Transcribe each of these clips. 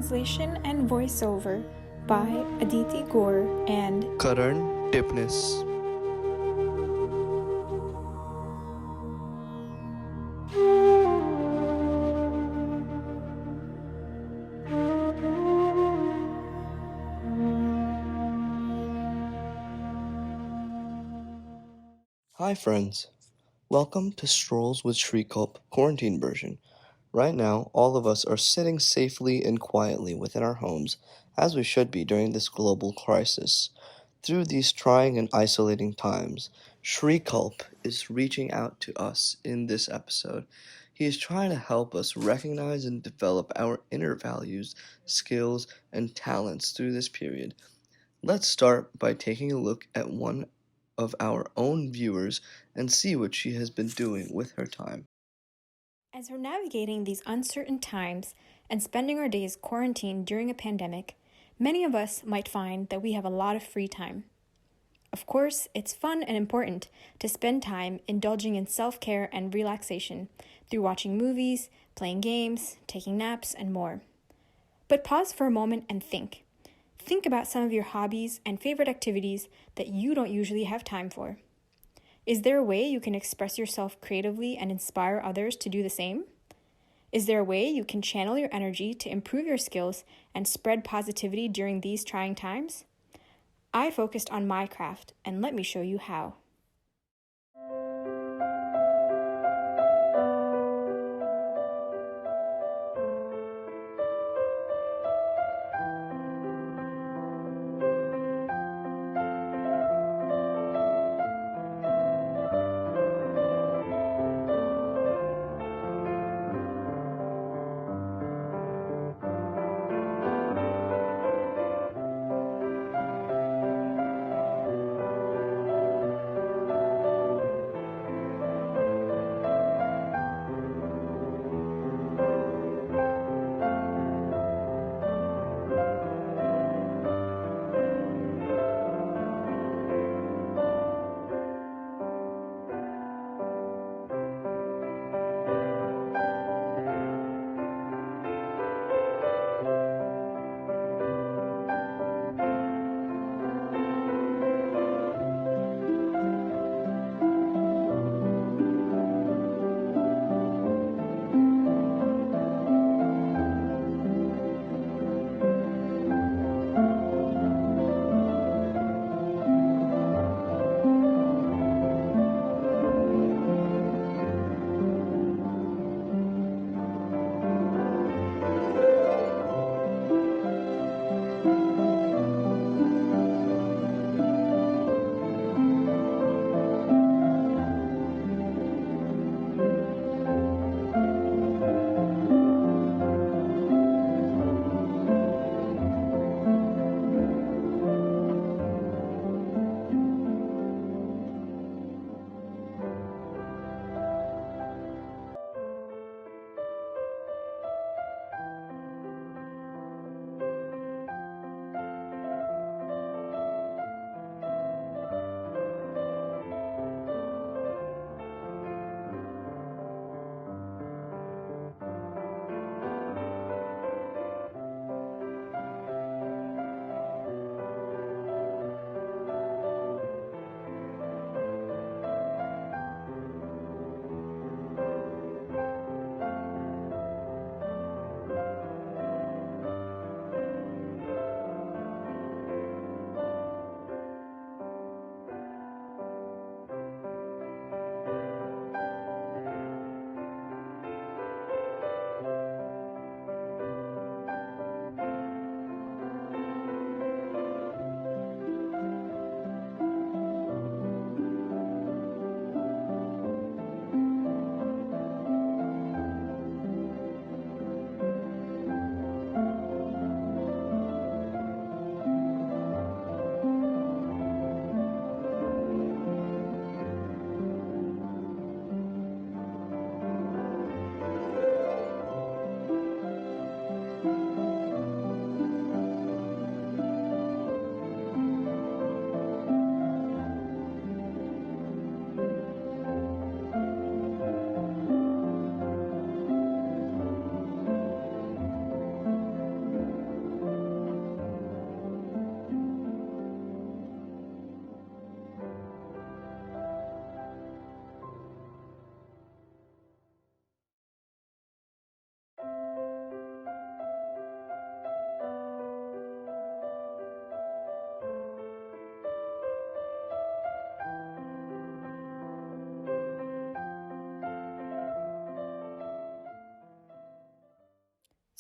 translation and voiceover by Aditi Gore and Karan Tipnis. Hi friends, welcome to Strolls with Shreekalp quarantine version. Right now, all of us are sitting safely and quietly within our homes, as we should be during this global crisis. Through these trying and isolating times, Shreekalp is reaching out to us in this episode. He is trying to help us recognize and develop our inner values, skills, and talents through this period. Let's start by taking a look at one of our own viewers and see what she has been doing with her time. as we're navigating these uncertain times and spending our days quarantined during a pandemic, many of us might find that we have a lot of free time. Of course, it's fun and important to spend time indulging in self-care and relaxation through watching movies, playing games, taking naps, and more. But pause for a moment and think. Think about some of your hobbies and favorite activities that you don't usually have time for. Is there a way you can express yourself creatively and inspire others to do the same? Is there a way you can channel your energy to improve your skills and spread positivity during these trying times? I focused on my craft, and let me show you how.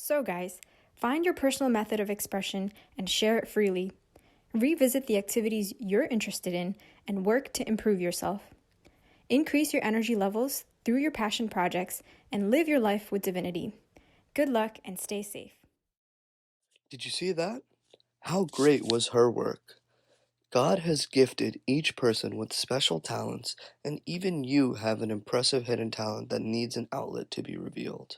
So, guys, find your personal method of expression and share it freely. Revisit the activities you're interested in and work to improve yourself. Increase your energy levels through your passion projects and live your life with divinity. Good luck and stay safe. Did you see that? How great was her work? God has gifted each person with special talents, and even you have an impressive hidden talent that needs an outlet to be revealed.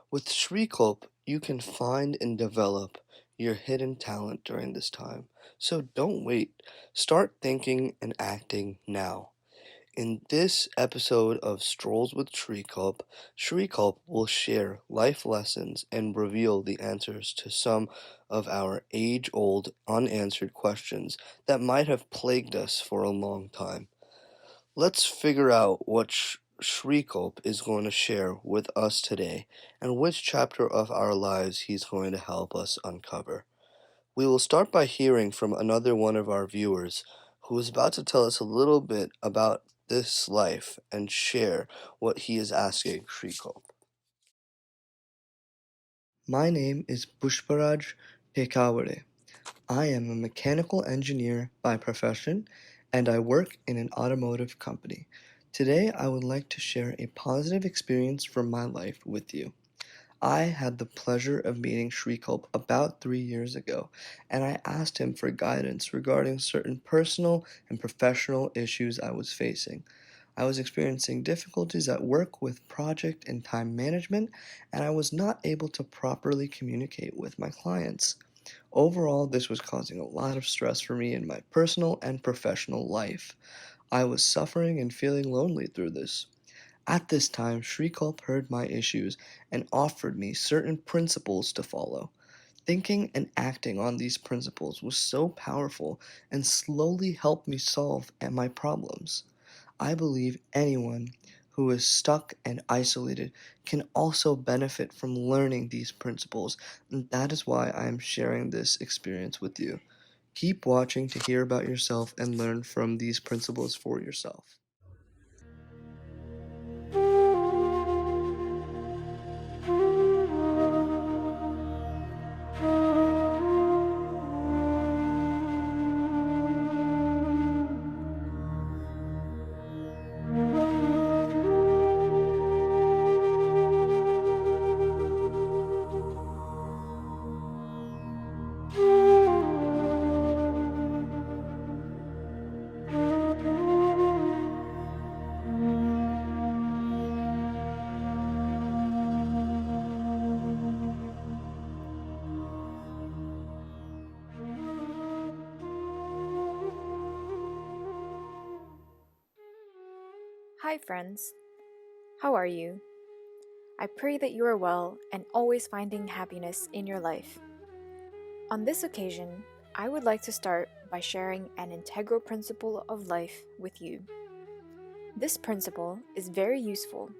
With shreekalp, you can find and develop your hidden talent during this time. So don't wait. Start thinking and acting now. In this episode of Strolls with shreekalp will share life lessons and reveal the answers to some of our age-old unanswered questions that might have plagued us for a long time. Let's figure out what shreekalp is going to share with us today and which chapter of our lives he's going to help us uncover. We will start by hearing from another one of our viewers who is about to tell us a little bit about this life and share what he is asking shreekalp. My name is Pushparaj Pekawade. I am a mechanical engineer by profession, and I work in an automotive company. Today, I would like to share a positive experience from my life with you. I had the pleasure of meeting shreekalp about 3 years ago, and I asked him for guidance regarding certain personal and professional issues I was facing. I was experiencing difficulties at work with project and time management, and I was not able to properly communicate with my clients. Overall, this was causing a lot of stress for me in my personal and professional life. I was suffering and feeling lonely through this. At this time, shreekalp heard my issues and offered me certain principles to follow. Thinking and acting on these principles was so powerful and slowly helped me solve my problems. I believe anyone who is stuck and isolated can also benefit from learning these principles, and that is why I am sharing this experience with you. Keep watching to hear about yourself and learn from these principles for yourself. Hi, friends. How are you? I pray that you are well and always finding happiness in your life. On this occasion, I would like to start by sharing an integral principle of life with you. This principle is very useful,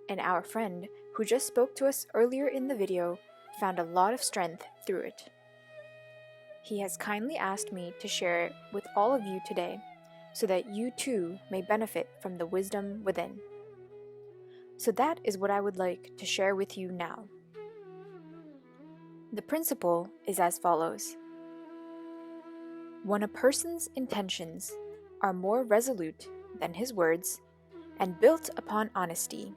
and our friend who just spoke to us earlier in the video found a lot of strength through it. He has kindly asked me to share it with all of you today, so that you too may benefit from the wisdom within. So that is what I would like to share with you now. The principle is as follows. When a person's intentions are more resolute than his words and built upon honesty,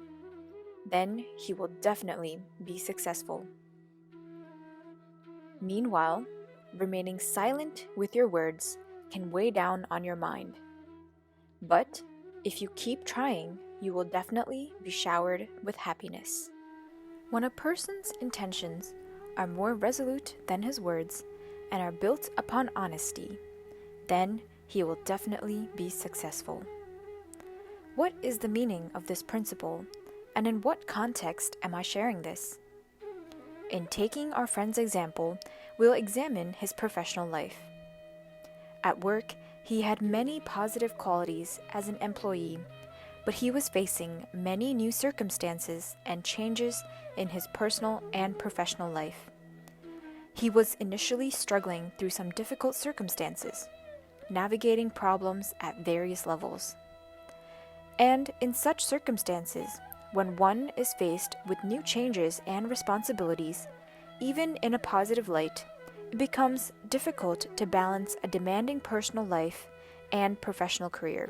then he will definitely be successful. Meanwhile, remaining silent with your words can weigh down on your mind. But if you keep trying, you will definitely be showered with happiness. When a person's intentions are more resolute than his words and are built upon honesty, then he will definitely be successful. What is the meaning of this principle, and in what context am I sharing this? In taking our friend's example, we'll examine his professional life. At work, he had many positive qualities as an employee, but he was facing many new circumstances and changes in his personal and professional life. He was initially struggling through some difficult circumstances, navigating problems at various levels. And in such circumstances, When one is faced with new changes and responsibilities, even in a positive light, it becomes difficult to balance a demanding personal life and professional career.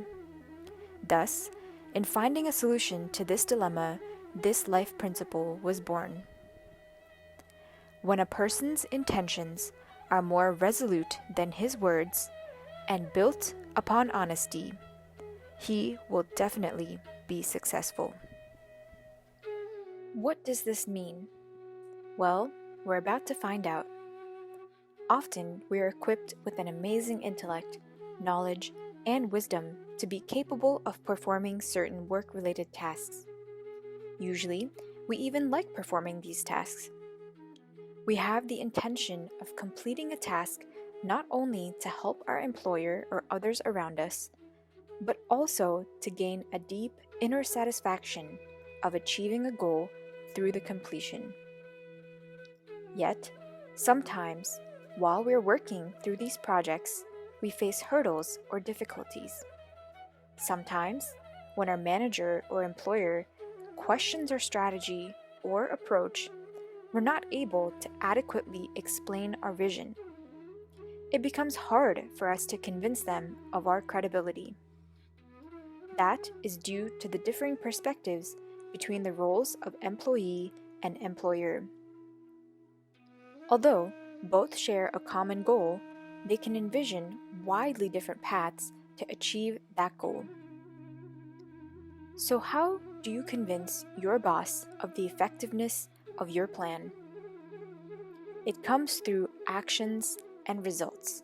Thus, in finding a solution to this dilemma, this life principle was born. When a person's intentions are more resolute than his words and built upon honesty, he will definitely be successful. What does this mean? Well, we're about to find out. Often, we are equipped with an amazing intellect, knowledge, and wisdom to be capable of performing certain work-related tasks. Usually, we even like performing these tasks. We have the intention of completing a task not only to help our employer or others around us, but also to gain a deep inner satisfaction of achieving a goal through the completion. Yet, sometimes, while we're working through these projects, we face hurdles or difficulties. Sometimes, when our manager or employer questions our strategy or approach, we're not able to adequately explain our vision. It becomes hard for us to convince them of our credibility. That is due to the differing perspectives between the roles of employee and employer. Although both share a common goal, they can envision widely different paths to achieve that goal. So, how do you convince your boss of the effectiveness of your plan? It comes through actions and results.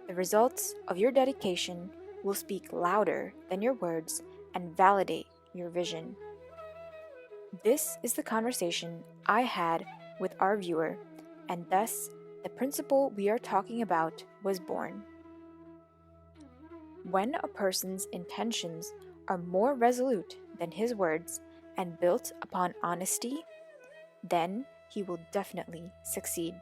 The results of your dedication will speak louder than your words and validate your vision. This is the conversation I had with our viewer, and thus the principle we are talking about was born. When a person's intentions are more resolute than his words and built upon honesty, then he will definitely succeed.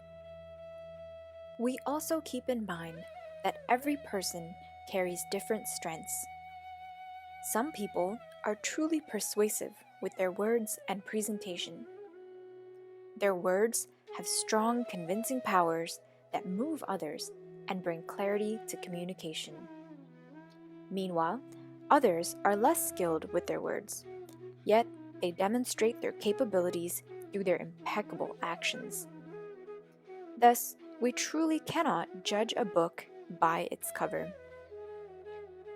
We also keep in mind that every person carries different strengths. Some people are truly persuasive with their words and presentation. Their words have strong convincing powers that move others and bring clarity to communication. Meanwhile, others are less skilled with their words, yet they demonstrate their capabilities through their impeccable actions. Thus, we truly cannot judge a book by its cover.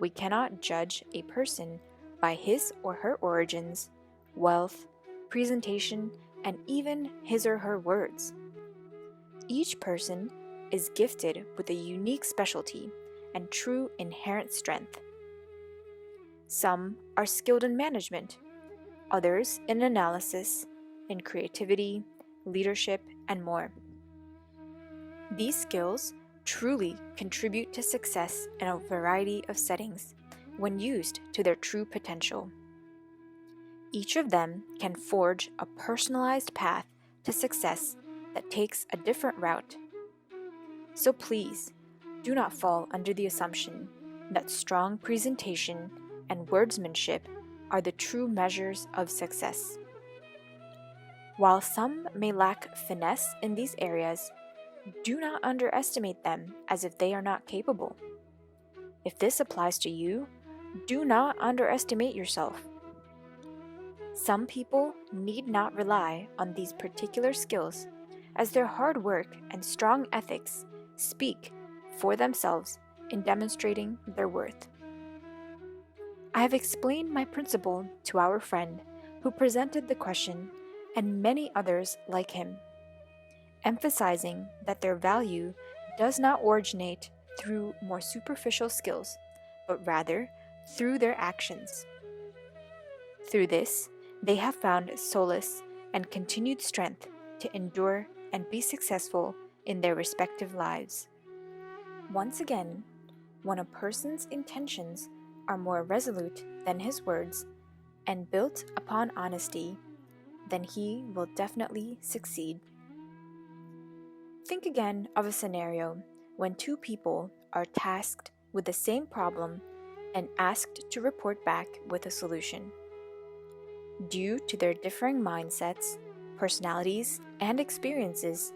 We cannot judge a person by his or her origins, wealth, presentation, and even his or her words. Each person is gifted with a unique specialty and true inherent strength. Some are skilled in management, others in analysis, in creativity, leadership, and more. These skills truly contribute to success in a variety of settings when used to their true potential. Each of them can forge a personalized path to success that takes a different route. So please, do not fall under the assumption that strong presentation and wordsmanship are the true measures of success. While some may lack finesse in these areas, do not underestimate them as if they are not capable. If this applies to you, do not underestimate yourself. Some people need not rely on these particular skills, as their hard work and strong ethics speak for themselves in demonstrating their worth. I have explained my principle to our friend who presented the question and many others like him, emphasizing that their value does not originate through more superficial skills, but rather through their actions. Through this, they have found solace and continued strength to endure and be successful in their respective lives. Once again, when a person's intentions are more resolute than his words and built upon honesty, then he will definitely succeed. Think again of a scenario when two people are tasked with the same problem and asked to report back with a solution. Due to their differing mindsets, personalities, and experiences,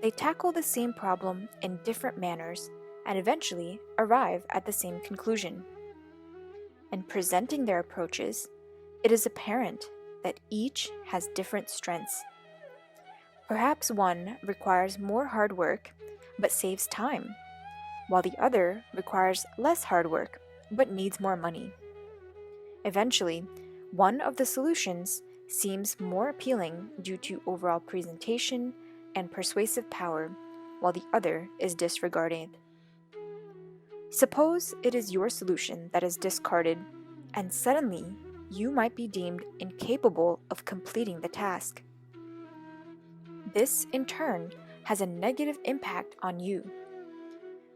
they tackle the same problem in different manners and eventually arrive at the same conclusion. In presenting their approaches, it is apparent that each has different strengths. Perhaps one requires more hard work but saves time, while the other requires less hard work but needs more money. Eventually, one of the solutions seems more appealing due to overall presentation and persuasive power, while the other is disregarded. Suppose it is your solution that is discarded, and suddenly you might be deemed incapable of completing the task. This, in turn, has a negative impact on you.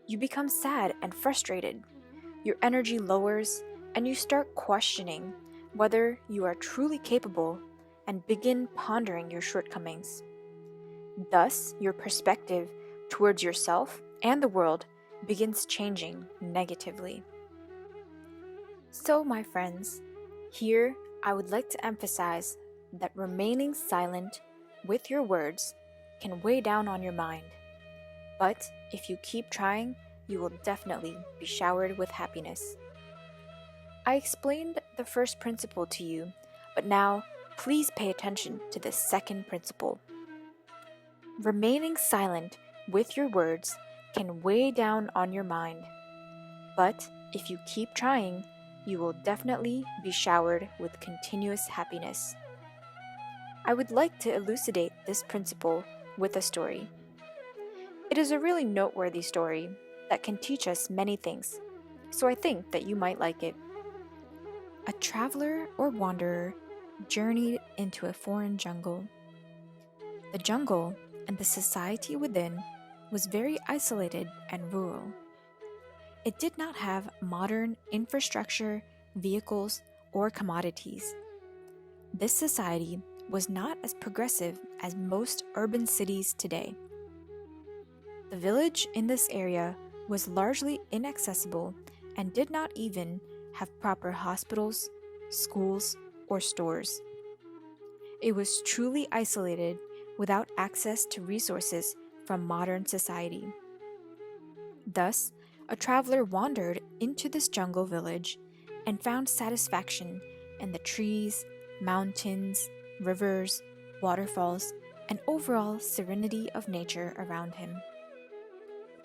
You become sad and frustrated, your energy lowers, and you start questioning whether you are truly capable and begin pondering your shortcomings. Thus, your perspective towards yourself and the world begins changing negatively. So, my friends, here I would like to emphasize that remaining silent with your words can weigh down on your mind. But if you keep trying, you will definitely be showered with happiness. I explained the first principle to you, but now please pay attention to the second principle. Remaining silent with your words can weigh down on your mind. But if you keep trying, you will definitely be showered with continuous happiness. I would like to elucidate this principle with a story. It is a really noteworthy story that can teach us many things, so I think that you might like it. A traveler or wanderer journeyed into a foreign jungle. The jungle and the society within was very isolated and rural. It did not have modern infrastructure, vehicles, or commodities. This society was not as progressive as most urban cities today. The village in this area was largely inaccessible and did not even have proper hospitals, schools, or stores. It was truly isolated without access to resources from modern society. Thus, a traveler wandered into this jungle village and found satisfaction in the trees, mountains, rivers, waterfalls, and overall serenity of nature around him.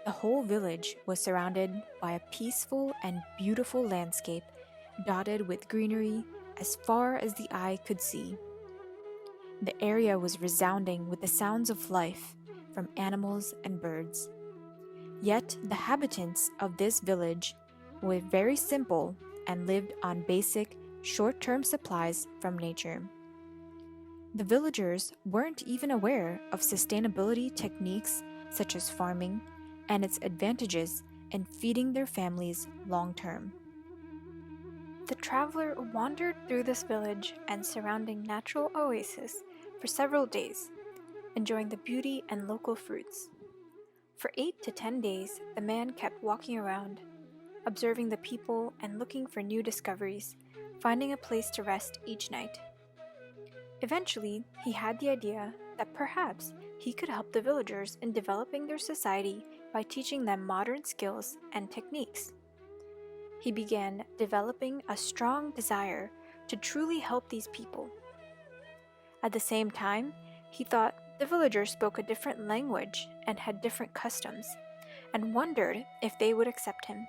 The whole village was surrounded by a peaceful and beautiful landscape dotted with greenery as far as the eye could see. The area was resounding with the sounds of life from animals and birds. Yet the inhabitants of this village were very simple and lived on basic, short-term supplies from nature. The villagers weren't even aware of sustainability techniques such as farming and its advantages in feeding their families long-term. The traveler wandered through this village and surrounding natural oasis for several days, enjoying the beauty and local fruits. For 8 to 10 days, the man kept walking around, observing the people and looking for new discoveries, finding a place to rest each night. Eventually, he had the idea that perhaps he could help the villagers in developing their society by teaching them modern skills and techniques. He began developing a strong desire to truly help these people. At the same time, he thought the villagers spoke a different language and had different customs, and wondered if they would accept him.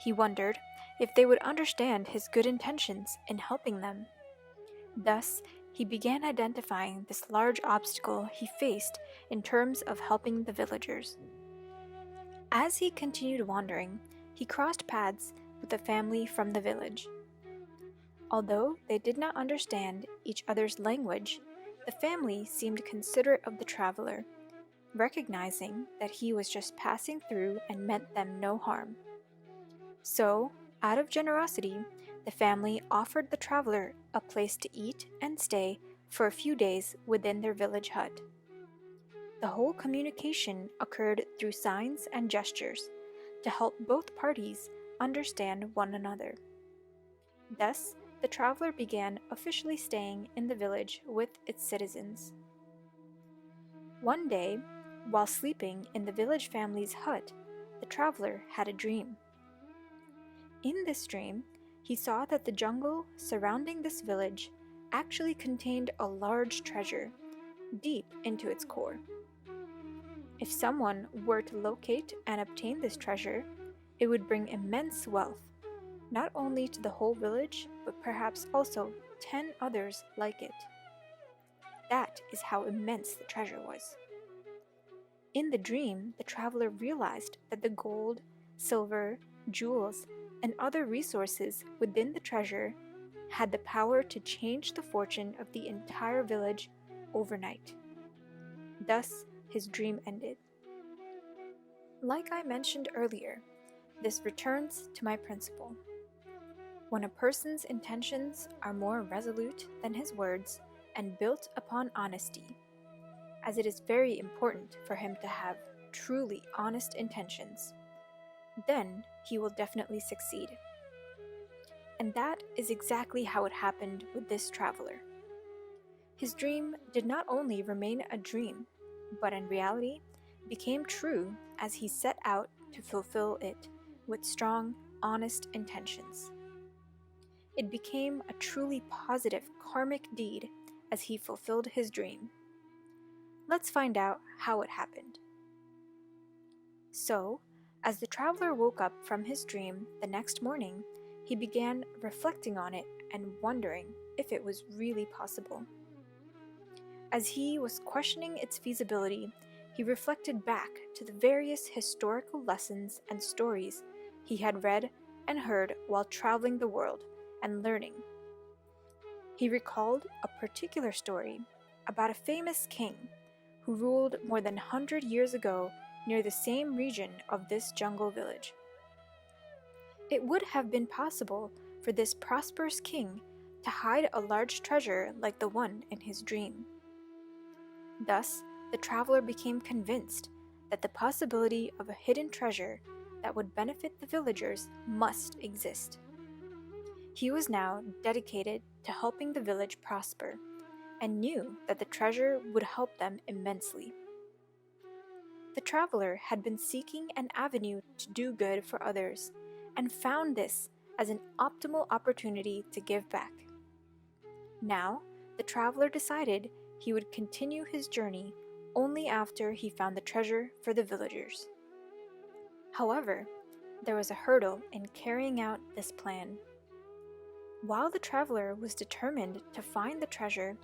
He wondered if they would understand his good intentions in helping them. Thus, he began identifying this large obstacle he faced in terms of helping the villagers. As he continued wandering, he crossed paths with a family from the village. Although they did not understand each other's language, the family seemed considerate of the traveler, recognizing that he was just passing through and meant them no harm. So, out of generosity, the family offered the traveler a place to eat and stay for a few days within their village hut. The whole communication occurred through signs and gestures to help both parties understand one another. Thus, the traveler began officially staying in the village with its citizens. One day, while sleeping in the village family's hut, the traveler had a dream. In this dream, he saw that the jungle surrounding this village actually contained a large treasure, deep into its core. If someone were to locate and obtain this treasure, it would bring immense wealth, not only to the whole village, but perhaps also 10 others like it. That is how immense the treasure was. In the dream, the traveler realized that the gold, silver, jewels, and other resources within the treasure had the power to change the fortune of the entire village overnight. Thus, his dream ended. Like I mentioned earlier, this returns to my principle. When a person's intentions are more resolute than his words and built upon honesty, as it is very important for him to have truly honest intentions, then he will definitely succeed. And that is exactly how it happened with this traveler. His dream did not only remain a dream, but in reality became true as he set out to fulfill it with strong, honest intentions. It became a truly positive karmic deed as he fulfilled his dream. Let's find out how it happened. So, as the traveler woke up from his dream the next morning, he began reflecting on it and wondering if it was really possible. As he was questioning its feasibility, he reflected back to the various historical lessons and stories he had read and heard while traveling the world and learning. He recalled a particular story about a famous king who ruled more than 100 years ago near the same region of this jungle village. It would have been possible for this prosperous king to hide a large treasure like the one in his dream. Thus, the traveler became convinced that the possibility of a hidden treasure that would benefit the villagers must exist. He was now dedicated to helping the village prosper and knew that the treasure would help them immensely. The traveler had been seeking an avenue to do good for others and found this as an optimal opportunity to give back. Now, the traveler decided he would continue his journey only after he found the treasure for the villagers. However, there was a hurdle in carrying out this plan. While the traveler was determined to find the treasure,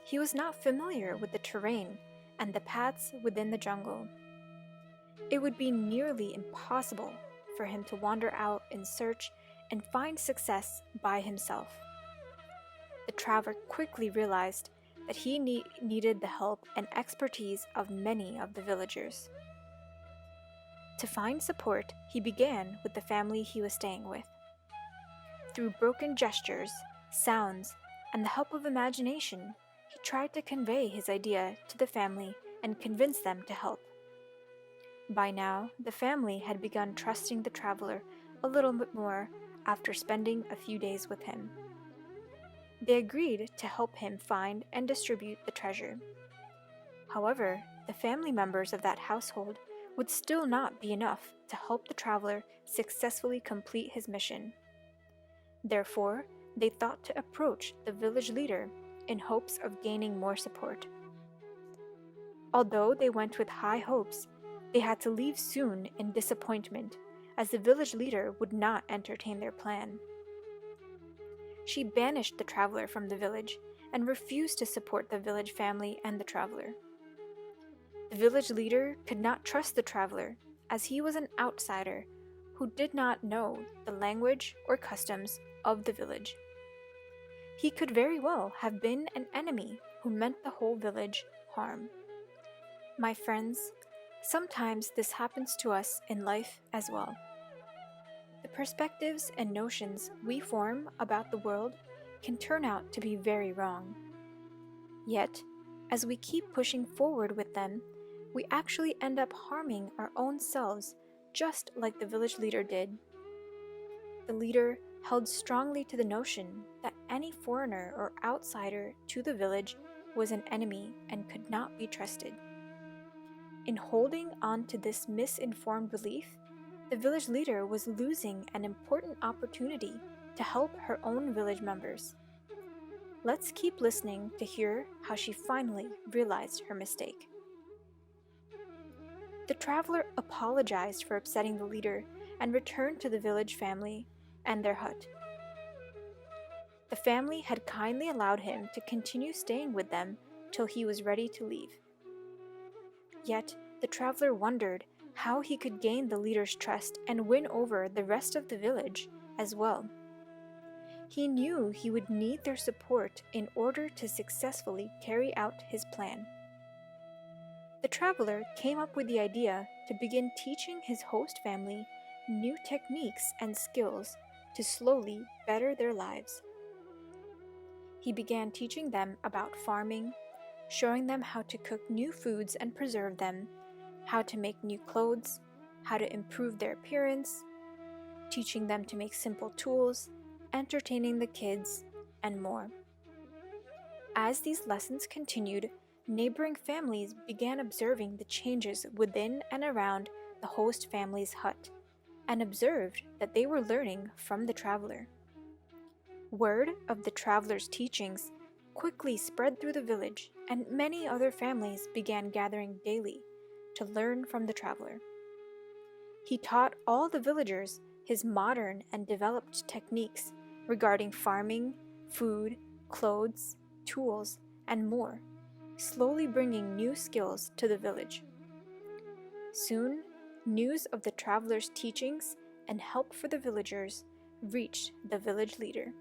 he was not familiar with the terrain and the paths within the jungle. It would be nearly impossible for him to wander out in search and find success by himself. The traveler quickly realized that he needed the help and expertise of many of the villagers. To find support, he began with the family he was staying with. Through broken gestures, sounds, and the help of imagination, he tried to convey his idea to the family and convince them to help. By now, the family had begun trusting the traveler a little bit more after spending a few days with him. They agreed to help him find and distribute the treasure. However, the family members of that household would still not be enough to help the traveler successfully complete his mission. Therefore, they thought to approach the village leader in hopes of gaining more support. Although they went with high hopes, they had to leave soon in disappointment, as the village leader would not entertain their plan. She banished the traveler from the village and refused to support the village family and the traveler. The village leader could not trust the traveler, as he was an outsider who did not know the language or customs of the village. He could very well have been an enemy who meant the whole village harm. My friends, sometimes this happens to us in life as well. The perspectives and notions we form about the world can turn out to be very wrong. Yet, as we keep pushing forward with them, we actually end up harming our own selves, just like the village leader did. The leader held strongly to the notion that any foreigner or outsider to the village was an enemy and could not be trusted. In holding on to this misinformed belief, the village leader was losing an important opportunity to help her own village members. Let's keep listening to hear how she finally realized her mistake. The traveler apologized for upsetting the leader and returned to the village family and their hut. The family had kindly allowed him to continue staying with them till he was ready to leave. Yet, the traveler wondered how he could gain the leader's trust and win over the rest of the village as well. He knew he would need their support in order to successfully carry out his plan. The traveler came up with the idea to begin teaching his host family new techniques and skills to slowly better their lives. He began teaching them about farming, showing them how to cook new foods and preserve them, how to make new clothes, how to improve their appearance, teaching them to make simple tools, entertaining the kids, and more. As these lessons continued, neighboring families began observing the changes within and around the host family's hut, and observed that they were learning from the traveler. Word of the traveler's teachings quickly spread through the village, and many other families began gathering daily to learn from the traveler. He taught all the villagers his modern and developed techniques regarding farming, food, clothes, tools, and more, slowly bringing new skills to the village. Soon, news of the traveler's teachings and help for the villagers reached the village leader.